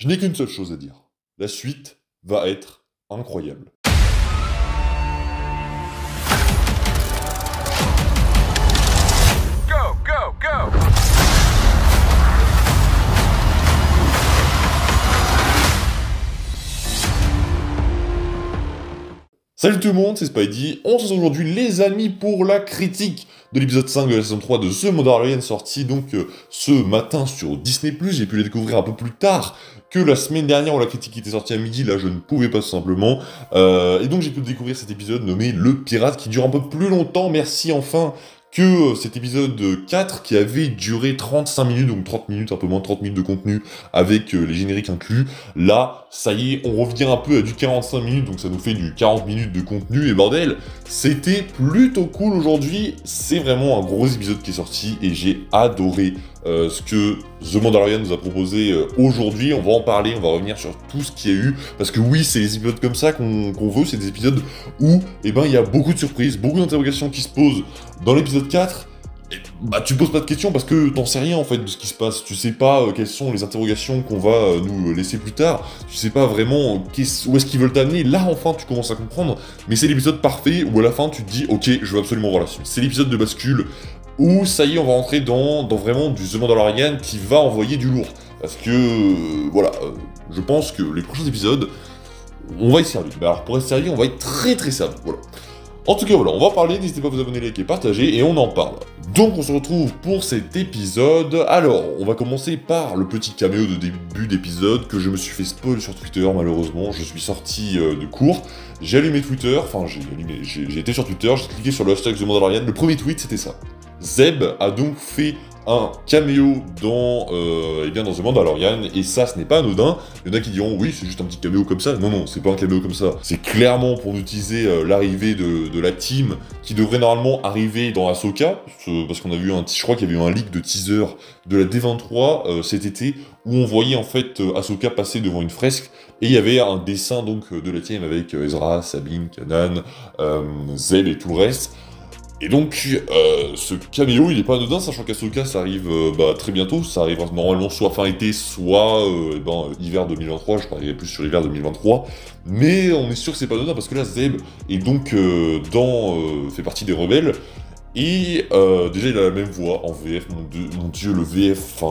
Je n'ai qu'une seule chose à dire. La suite va être incroyable. Go, go, go! Salut tout le monde, c'est Spidey. On se retrouve aujourd'hui les amis pour la critique de l'épisode 5 de la saison 3 de The Mandalorian, sorti donc ce matin sur Disney+. J'ai pu les découvrir un peu plus tard que la semaine dernière où la critique était sortie à midi. Là je ne pouvais pas tout simplement. Et donc j'ai pu découvrir cet épisode nommé Le Pirate qui dure un peu plus longtemps. Merci enfin que cet épisode 4 qui avait duré 35 minutes, donc 30 minutes, un peu moins de 30 minutes de contenu avec les génériques inclus. Là, ça y est, on revient un peu à du 45 minutes, donc ça nous fait du 40 minutes de contenu, et bordel, c'était plutôt cool aujourd'hui. C'est vraiment un gros épisode qui est sorti, et j'ai adoré ce que The Mandalorian nous a proposé aujourd'hui. On va en parler, on va revenir sur tout ce qu'il y a eu, parce que oui, c'est des épisodes comme ça qu'on veut, c'est des épisodes où, eh ben, il y a beaucoup de surprises, beaucoup d'interrogations qui se posent dans l'épisode 4, et, bah tu poses pas de questions parce que t'en sais rien en fait de ce qui se passe, tu sais pas quelles sont les interrogations qu'on va nous laisser plus tard, tu sais pas vraiment où est-ce qu'ils veulent t'amener. Là enfin tu commences à comprendre, mais c'est l'épisode parfait où à la fin tu te dis ok, je veux absolument voir la suite. C'est l'épisode de bascule où ça y est, on va rentrer dans vraiment du The Mandalorian qui va envoyer du lourd, parce que voilà, je pense que les prochains épisodes on va être servi. Mais alors pour être servi, on va être très très servi, voilà. En tout cas, voilà, on va parler, n'hésitez pas à vous abonner, liker, partager, et on en parle. Donc, on se retrouve pour cet épisode. Alors, on va commencer par le petit caméo de début d'épisode que je me suis fait spoil sur Twitter, malheureusement. Je suis sorti de cours, j'ai allumé Twitter, enfin, j'ai été sur Twitter, j'ai cliqué sur le hashtag The Mandalorian. Le premier tweet, c'était ça. Zeb a donc fait un caméo dans The Mandalorian, et ça, ce n'est pas anodin. Il y en a qui diront, oui, c'est juste un petit caméo comme ça. Non, non, c'est pas un caméo comme ça. C'est clairement pour nous utiliser l'arrivée de la team, qui devrait normalement arriver dans Ahsoka, parce qu'on a vu je crois qu'il y avait eu un leak de teaser de la D23 cet été, où on voyait en fait Ahsoka passer devant une fresque, et il y avait un dessin donc de la team avec Ezra, Sabine, Kanan, Zeb et tout le reste. Et donc, ce caméo, il est pas anodin, sachant qu'Ahsoka, ça arrive très bientôt. Ça arrivera normalement soit fin été, soit hiver 2023. Je parlerai plus sur hiver 2023. Mais on est sûr que c'est pas anodin, parce que là, Zeb est donc fait partie des rebelles. Et déjà, il a la même voix en VF. Mon dieu, le VF,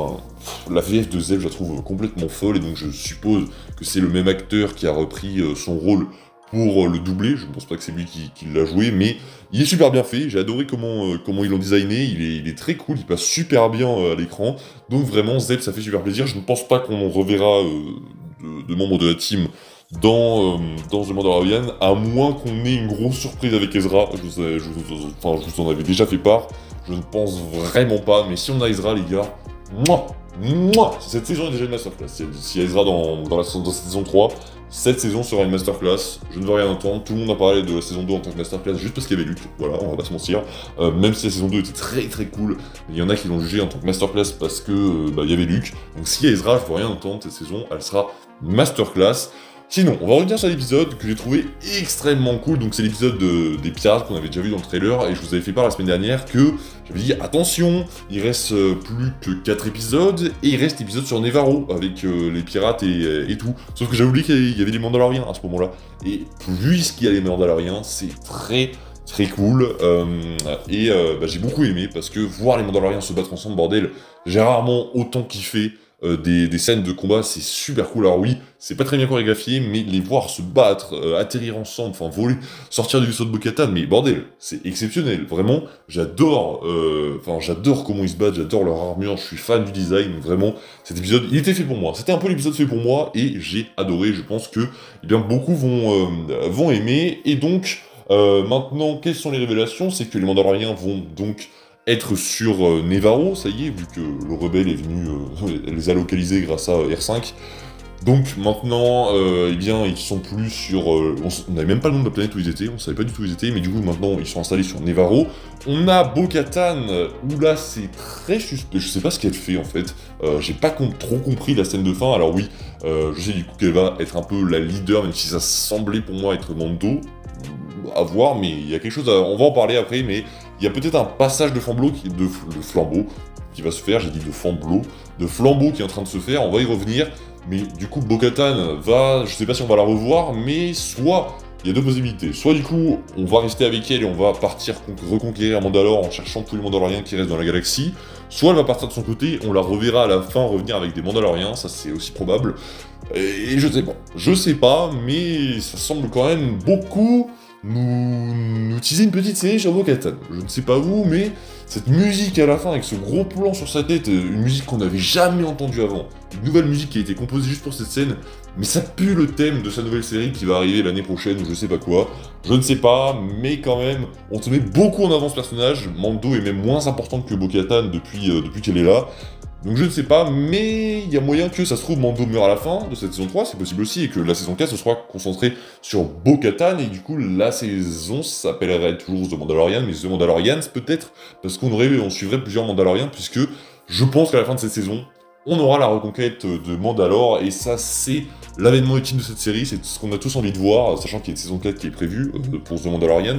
la VF de Zeb, je la trouve complètement folle. Et donc, je suppose que c'est le même acteur qui a repris son rôle pour le doubler. Je ne pense pas que c'est lui qui l'a joué, mais il est super bien fait. J'ai adoré comment ils l'ont designé. Il est très cool, il passe super bien à l'écran. Donc vraiment, Zeb, ça fait super plaisir. Je ne pense pas qu'on reverra de membres de la team dans The Mandalorian, à moins qu'on ait une grosse surprise avec Ezra. Je vous en avais déjà fait part. Je ne pense vraiment pas, mais si on a Ezra, les gars, cette saison est déjà une masterclass. S'il y a Ezra dans cette saison 3, cette saison sera une masterclass. Je ne veux rien entendre. Tout le monde a parlé de la saison 2 en tant que masterclass juste parce qu'il y avait Luke. Voilà, on va pas se mentir. Même si la saison 2 était très très cool, il y en a qui l'ont jugé en tant que masterclass parce que il y avait Luke. Donc s'il y a Ezra, je veux rien entendre. Cette saison, elle sera masterclass. Sinon, on va revenir sur l'épisode que j'ai trouvé extrêmement cool. Donc c'est l'épisode des pirates qu'on avait déjà vu dans le trailer, et je vous avais fait part la semaine dernière que j'avais dit attention, il reste plus que 4 épisodes, et il reste l'épisode sur Nevarro avec les pirates et tout. Sauf que j'avais oublié qu'il y avait des Mandaloriens à ce moment-là. Et puisqu'il y a les Mandaloriens, c'est très très cool. J'ai beaucoup aimé, parce que voir les Mandaloriens se battre ensemble, bordel, j'ai rarement autant kiffé. Des scènes de combat, c'est super cool. Alors oui, c'est pas très bien chorégraphié, mais les voir se battre, atterrir ensemble, voler, sortir du vaisseau de Bo-Katan, mais bordel, c'est exceptionnel. Vraiment, j'adore comment ils se battent, j'adore leur armure, je suis fan du design. Vraiment, cet épisode, il était fait pour moi. C'était un peu l'épisode fait pour moi, et j'ai adoré. Je pense que beaucoup vont aimer. Et donc, maintenant, quelles sont les révélations? C'est que les Mandaloriens vont donc être sur Nevarro, ça y est, vu que le rebelle est venu les a localisés grâce à R5. Donc maintenant, ils sont plus sur... on n'avait même pas le nom de la planète où ils étaient, on savait pas du tout où ils étaient, mais du coup maintenant ils sont installés sur Nevarro. On a Bo-Katan, où là c'est très suspect, je sais pas ce qu'elle fait en fait, j'ai pas trop compris la scène de fin. Alors oui, je sais du coup qu'elle va être un peu la leader, même si ça semblait pour moi être Mando, à voir, mais il y a quelque chose on va en parler après, mais il y a peut-être un passage de flambeau qui va se faire, j'ai dit de flambeau qui est en train de se faire, on va y revenir, mais du coup Bo-Katan va, je sais pas si on va la revoir, mais soit, il y a deux possibilités, soit du coup on va rester avec elle et on va partir reconquérir Mandalore en cherchant tous les Mandaloriens qui restent dans la galaxie, soit elle va partir de son côté, on la reverra à la fin revenir avec des Mandaloriens, ça c'est aussi probable, et je sais pas, mais ça semble quand même beaucoup nous teaser une petite série sur Bo-Katan. Je ne sais pas vous, mais cette musique à la fin avec ce gros plan sur sa tête, une musique qu'on n'avait jamais entendue avant, une nouvelle musique qui a été composée juste pour cette scène, mais ça pue le thème de sa nouvelle série qui va arriver l'année prochaine ou je sais pas quoi, je ne sais pas, mais quand même, on te met beaucoup en avant ce personnage, Mando est même moins important que Bo-Katan depuis qu'elle est là, donc je ne sais pas, mais il y a moyen que ça se trouve Mando meurt à la fin de cette saison 3, c'est possible aussi, et que la saison 4 se sera concentrée sur Bo-Katan, et du coup la saison s'appellerait toujours The Mandalorian, mais The Mandalorians peut-être, parce on suivrait plusieurs Mandaloriens, puisque je pense qu'à la fin de cette saison, on aura la reconquête de Mandalore, et ça c'est l'avènement ultime de cette série, c'est ce qu'on a tous envie de voir, sachant qu'il y a une saison 4 qui est prévue pour The Mandalorian.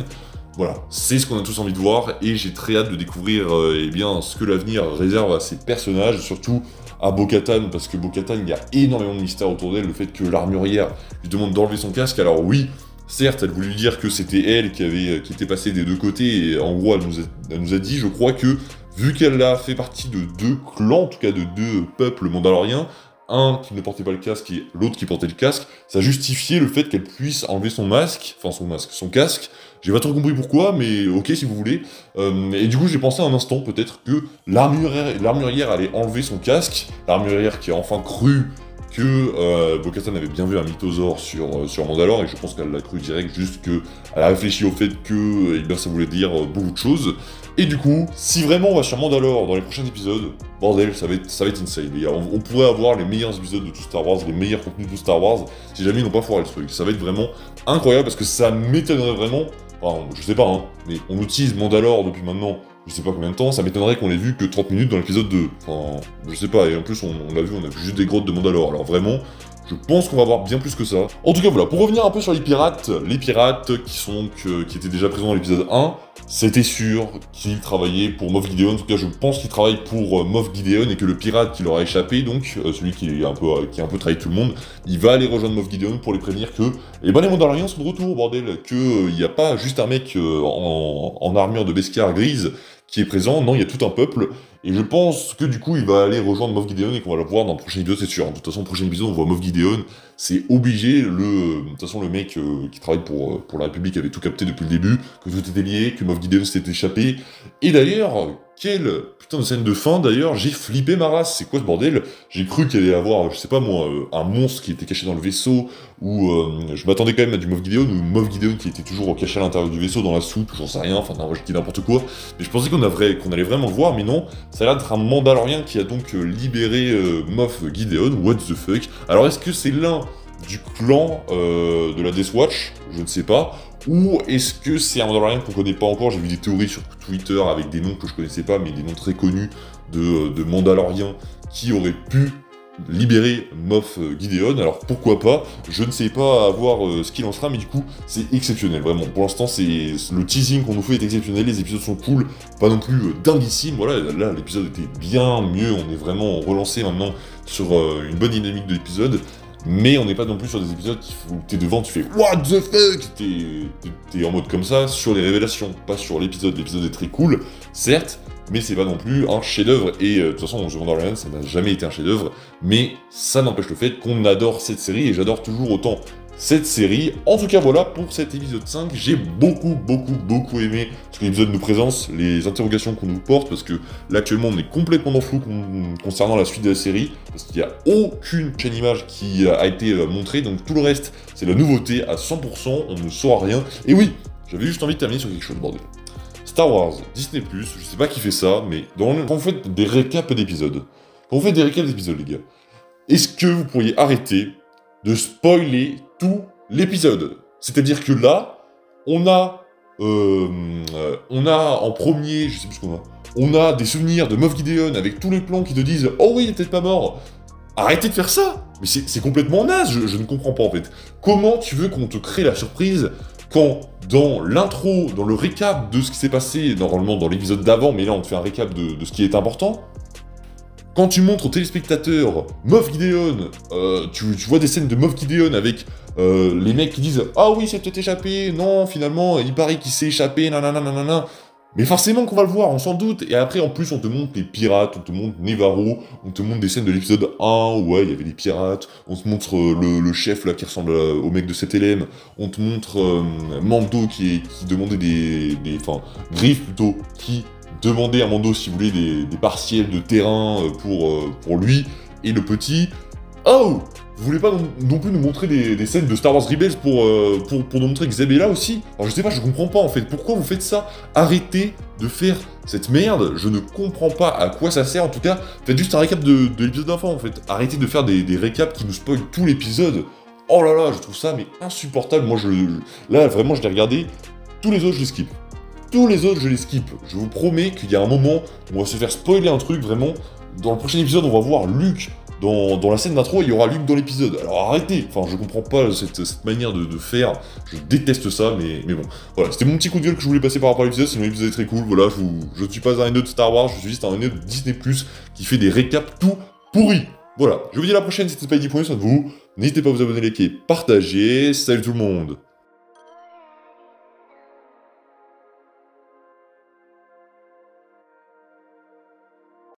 Voilà, c'est ce qu'on a tous envie de voir, et j'ai très hâte de découvrir eh bien, ce que l'avenir réserve à ces personnages, surtout à Bo-Katan, parce que Bo-Katan, il y a énormément de mystères autour d'elle, le fait que l'armurière lui demande d'enlever son casque, alors oui, certes, elle voulait lui dire que c'était elle qui était passée des deux côtés, et en gros, elle nous a dit, je crois que, vu qu'elle a fait partie de deux clans, en tout cas de deux peuples mandaloriens, un qui ne portait pas le casque et l'autre qui portait le casque, ça justifiait le fait qu'elle puisse enlever son casque. J'ai pas trop compris pourquoi, mais ok si vous voulez. Et du coup j'ai pensé un instant peut-être que l'armurière allait enlever son casque, l'armurière qui a enfin cru que Bo-Katan avait bien vu un mythosaure sur Mandalore, et je pense qu'elle l'a cru direct, juste qu'elle a réfléchi au fait que eh bien, ça voulait dire beaucoup de choses. Et du coup, si vraiment on va sur Mandalore dans les prochains épisodes, bordel, ça va être insane. On pourrait avoir les meilleurs épisodes de tout Star Wars, les meilleurs contenus de tout Star Wars, si jamais ils n'ont pas foiré le truc. Ça va être vraiment incroyable, parce que ça m'étonnerait vraiment, enfin, je sais pas, hein, mais on utilise Mandalore depuis maintenant, je sais pas combien de temps, ça m'étonnerait qu'on ait vu que 30 minutes dans l'épisode 2. Enfin, je sais pas, et en plus on a vu juste des grottes de Mandalore, alors vraiment, je pense qu'on va voir bien plus que ça. En tout cas voilà, pour revenir un peu sur les pirates qui étaient déjà présents dans l'épisode 1, c'était sûr qu'ils travaillaient pour Moff Gideon, en tout cas je pense qu'ils travaillent pour Moff Gideon, et que le pirate qui leur a échappé, donc celui qui a un peu trahi tout le monde, il va aller rejoindre Moff Gideon pour les prévenir que les Mandaloriens sont de retour, bordel, qu'il n'y a pas juste un mec en armure de Beskar grise qui est présent, non, il y a tout un peuple, et je pense que du coup il va aller rejoindre Moff Gideon et qu'on va le voir dans le prochain épisode, c'est sûr. De toute façon, le prochain épisode on voit Moff Gideon, c'est obligé, de toute façon le mec qui travaille pour la République avait tout capté depuis le début, que tout était lié, que Moff Gideon s'était échappé, et d'ailleurs, quelle putain de scène de fin d'ailleurs, j'ai flippé ma race, c'est quoi ce bordel? J'ai cru qu'il allait y avoir, je sais pas moi, un monstre qui était caché dans le vaisseau, ou je m'attendais quand même à du Moff Gideon, ou Moff Gideon qui était toujours caché à l'intérieur du vaisseau, dans la soupe, j'en sais rien, enfin non, je dis n'importe quoi, mais je pensais qu'on allait vraiment le voir, mais non, ça a l'air d'être un Mandalorien qui a donc libéré Moff Gideon, what the fuck. Alors est-ce que c'est l'un du clan de la Death Watch? Je ne sais pas. Ou est-ce que c'est un Mandalorian qu'on connaît pas encore? J'ai vu des théories sur Twitter avec des noms que je connaissais pas, mais des noms très connus de Mandaloriens qui auraient pu libérer Moff Gideon. Alors pourquoi pas? Je ne sais pas à voir ce qu'il en sera, mais du coup c'est exceptionnel, vraiment. Pour l'instant, le teasing qu'on nous fait est exceptionnel, les épisodes sont cool, pas non plus dinguissimes. Voilà, là l'épisode était bien mieux, on est vraiment relancé maintenant sur une bonne dynamique de l'épisode. Mais on n'est pas non plus sur des épisodes où t'es devant, tu fais what the fuck, t'es en mode comme ça sur les révélations, pas sur l'épisode. L'épisode est très cool, certes, mais c'est pas non plus un chef-d'œuvre. Et de toute façon, The Mandalorian, ça n'a jamais été un chef-d'œuvre, mais ça n'empêche le fait qu'on adore cette série, et j'adore toujours autant cette série. En tout cas, voilà pour cet épisode 5. J'ai beaucoup aimé ce que l'épisode nous présente, les interrogations qu'on nous porte, parce que là, actuellement, on est complètement dans le flou concernant la suite de la série, parce qu'il n'y a aucune chaîne image qui a été montrée, donc tout le reste, c'est la nouveauté à 100%, on ne saura rien. Et oui, j'avais juste envie de terminer sur quelque chose, bordel. Star Wars, Disney+, je sais pas qui fait ça, mais quand vous faites des récaps d'épisodes, les gars, est-ce que vous pourriez arrêter de spoiler tout l'épisode? C'est-à-dire que là, on a en premier, je sais plus ce qu'on a, on a des souvenirs de Moff Gideon avec tous les plans qui te disent « Oh oui, il est peut-être pas mort !» Arrêtez de faire ça! Mais c'est complètement naze, je ne comprends pas en fait. Comment tu veux qu'on te crée la surprise quand dans l'intro, dans le récap de ce qui s'est passé, normalement dans l'épisode d'avant, mais là on te fait un récap de ce qui est important, Quand tu montres aux téléspectateurs Moff Gideon, tu vois des scènes de Moff Gideon avec les mecs qui disent « Ah oui, c'est peut-être échappé, non, finalement, il paraît qu'il s'est échappé, nanana, nanana. » Mais forcément qu'on va le voir, on s'en doute. Et après, en plus, on te montre les pirates, on te montre Nevarro, on te montre des scènes de l'épisode 1, où ouais, il y avait des pirates, on te montre le chef, là, qui ressemble au mec de 7LM, on te montre Mando qui demandait enfin, Griff, plutôt, qui demandait à Mando, si vous voulez, des partiels de terrain pour lui, et le petit... Oh! Vous voulez pas non plus nous montrer des scènes de Star Wars Rebels pour nous montrer que Zeb est là aussi? Alors je sais pas, je comprends pas en fait. Pourquoi vous faites ça? Arrêtez de faire cette merde. Je ne comprends pas à quoi ça sert. En tout cas, faites juste un récap de l'épisode d'enfant en fait. Arrêtez de faire des récaps qui nous spoilent tout l'épisode. Oh là là, je trouve ça mais insupportable. Moi, là vraiment, je l'ai regardé. Tous les autres, je les skip. Tous les autres, je les skip. Je vous promets qu'il y a un moment où on va se faire spoiler un truc vraiment. Dans le prochain épisode, on va voir Luke. Dans la scène d'intro, il y aura Luke dans l'épisode. Alors arrêtez. Enfin, je comprends pas cette manière de faire. Je déteste ça, mais bon. Voilà, c'était mon petit coup de gueule que je voulais passer par rapport à l'épisode. Sinon, l'épisode est très cool. Voilà, je ne suis pas un nœud de Star Wars, je suis juste un nœud de Disney+, qui fait des récaps tout pourris. Voilà, je vous dis à la prochaine, c'était Spidey.eu, ça de vous. N'hésitez pas à vous abonner, liker, partager. Salut tout le monde.